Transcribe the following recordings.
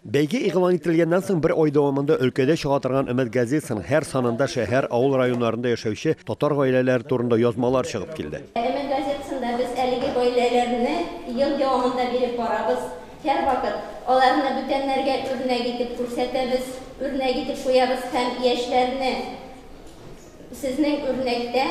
Бәйге игълан ителгәннән соң бер ай дәвамында өлкәдә чыга торган Өмет газетасының һәр санында шәһәр, авыл районнарында яшәүче татар гаиләләре турында язмалар чыгып килде. Өмет газетасында без әлеге гаиләләрне ел дәвамында биреп барабыз. Һәр вакыт аларны бүтәннәргә үрнәк итеп күрсәтәбез, үрнәк итеп куябыз һәм яшьләрне сезнең үрнәктә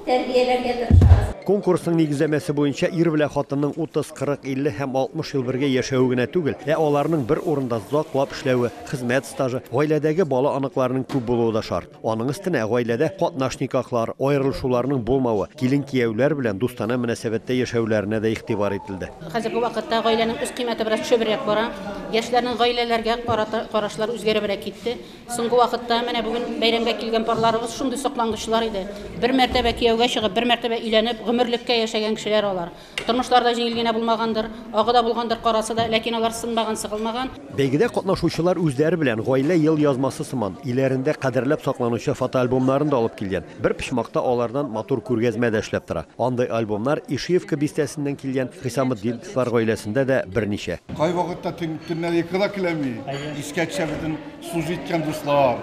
тәрбияләргә тырышабыз. Конкурсның нигезләмәсе буенча ир белән хатынның 30, 40, 50 һәм 60 ел бергә яшәүе генә түгел, аларның бер урында заклап эшләве, хезмәт стажы, гаиләдәге бала аныкларының күп булуы да шарт. Аның өстенә гаиләдә катнаш никахлар, аерылышуларның булмавы, килен-кияүләр белән дустана мөнәсәбәттә яшәүләренә дә игътибар ителде. Хәзерге вакытта гаиләнең үз кыйммәте бераз төшебрәк бара. Яшьләрнең гаиләләргә карашлары үзгәребрәк китте. Соңгы вакытта менә бүген бәйрәмгә килгән парларыбыз шундый соклангычлар иде. Бер мәртәбә кияүгә чыгып, бер мәртәбә өйләнеп, гомерлеккә яшәгән кешеләр алар. Тормышларда җиңел генә булмагандыр, агыда булгандыр карасы да, ләкин алар сынмаган, сыгылмаган. Бәйгедә катнашучылар үзләре белән гаилә ел язмасы сыман иләрендә кадерләп сакланучы фотоальбомнарын да алып килгән. Бер почмакта алардан матур күргәзмә дә эшләп тора. Андый альбомнар Ишиевка бистәсеннән килгән Хисаметдиновлар гаиләсендә дә берничә. Кай вакытта төннәр йокыла киләми, искә төшәбезен служиткән дуслар.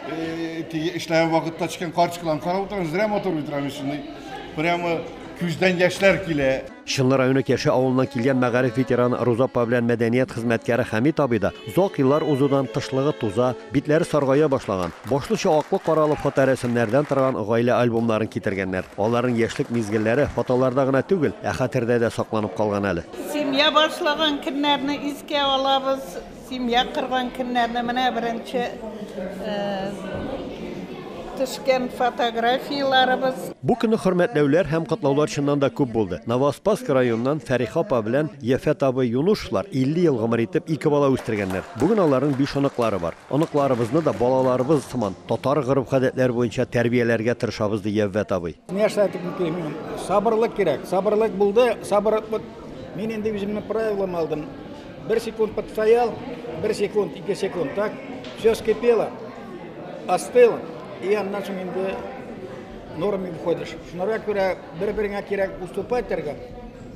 Эшләгән вакытта чыккан карчыкларны карап утырабыз, зря мотор үтерәбез шундый. Прямо күздән яшьләр килә. Шынлы районы Кәше авылыннан килгән мәгариф ветераны Розапа белән мәдәният хезмәткәре Хәмит абый да зак еллар узудан тышлыгы туза, битләре саргая башлаган. Башлыча аклы каралы фоторәсемнәрдән торган гаилә альбомнарын китергәннәр. Аларның яшьлек мизгелләре фотоларда гына түгел, хәтердә дә сакланып калган әле. Семья башлаган көннәрне искә алабыз. Семья кырган көннәрне менә беренче төшкән фотографияларыбыз. Бу көнне хөрмәтләүләр һәм котлаулар чыннан да күп булды. Новоспасск районыннан Фәриха апа белән Яфет абый Юнушлар 50 ел гомер итеп 2 бала үстергәннәр. Бүген аларның 5 аныклары бар. Аныкларыбызны да балаларыбыз сыман татар гореф-гадәтләре буенча тәрбияләргә тырышабыз ди Яфет абый. Сабырлык кирәк. Сабырлык булды. Сабыр мин инде үземне правилам алдым. 1 секунд постоял, 1 секунд, 2 секунд, так. Все скипело. Остыло. И аннан соң инде нормаға выходишь. Шунарга күрә бер-береңә кирәк уступательгә.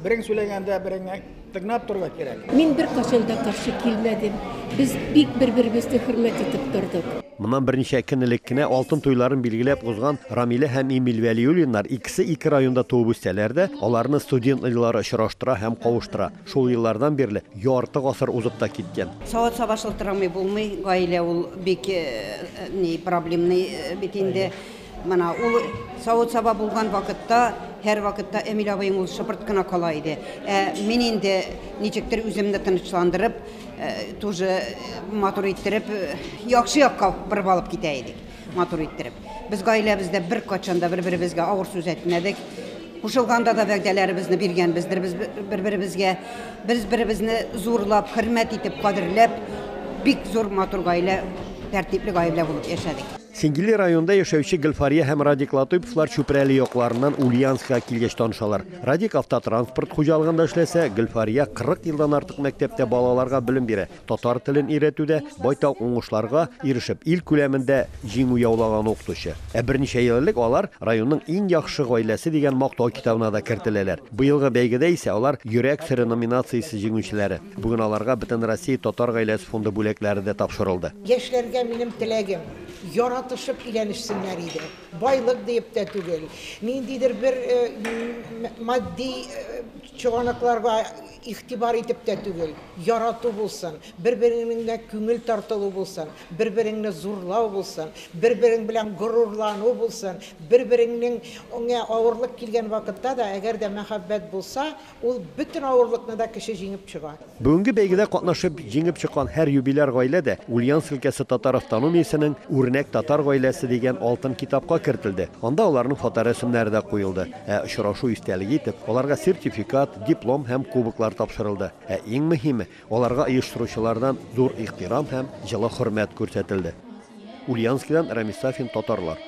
Берең сөйләгәндә береңә тыңлап торырга кирәк. Мин бер кашын да каршы килмәдем. Без бик бер-беребезне хөрмәт итеп тордык. Моннан берничә көн элек кенә алтын туйларын билгеләп узган Рамилә һәм Эмиль Вәлиуллиннар икесе ике районда туып үстеләр дә, аларны студент еллары очраштыра һәм кавыштыра. Шул еллардан бирле ярты гасыр узып та киткән. Сават сабашлыктырамый булмый, гаилә ул бик проблемный бит инде. Мана ул сават саба булган вакытта, һәр вакытта Эмиль абыйың ул шыпырт кына кала иде. Мин инде ничектер үземне тынычландырып, тоже матур иттереп, яхшы якка бер алып китә идек. Матур иттереп. Без гаиләбездә бер качанда бер-беребезгә авыр сүз әйтмәдек. Кушылганда да вәгъдәләребезне биргәнбездер. Без бер-беребезгә бер-беребезне зурлап, хөрмәт итеп, кадерләп, бик зур матур гаилә, тәртипле гаилә булып яшәдек. Сингили районда яшәүче Гөлфария һәм Радик Латыйповлар Чүпрәле якларыннан Ульяновска килгәч танышалар. Радик автотранспорт хуҗалыгында эшләсә, Гөлфария 40 елдан артык мәктәптә балаларга белем бирә. Татар телен өйрәтүдә байтак уңышларга ирешеп, ил күләмендә җиңү яулаган укытучы. Берничә ел элек алар районның иң яхшы гаиләсе дигән мактау китабына да кертеләләр. Быелгы бәйгедә исә алар Йөрәк сере номинациясе җиңүчеләре. Бүген аларга Бөтен Россия татар гаиләсе фонды бүләкләре дә тапшырылды. Яшьләргә минем теләгем яратышып иләнешсеннәр иде. Байлык дип тә түгел. Ниндидер бер матди чыганакларга игътибар итеп тә түгел. Ярату булсын, бер-береңне күңел тартылу булсын, бер-береңне зурлау булсын, бер-берең белән горурлану булсын, бер-береңнең оңа авырлык килгән вакытта да әгәр дә мәхәббәт булса, ул бөтен авырлыкны да кеше җиңеп чыга. Бүгенге бәйгедә катнашып җиңеп чыккан һәр юбиляр гаилә дә Ульяновск өлкәсе татар автономиясенең үрнәк татар гаиләсе дигән алтын китапка кертелде. Анда аларның фоторәсемнәре дә куелды. Очрашу истәлеге итеп, аларга сертификат, диплом һәм кубоклар тапшырылды. Иң мөһиме, аларга оештыручылардан зур ихтирам һәм җылы хөрмәт күрсәтелде. Ульяновскдан Рамис Сафин, татарлар.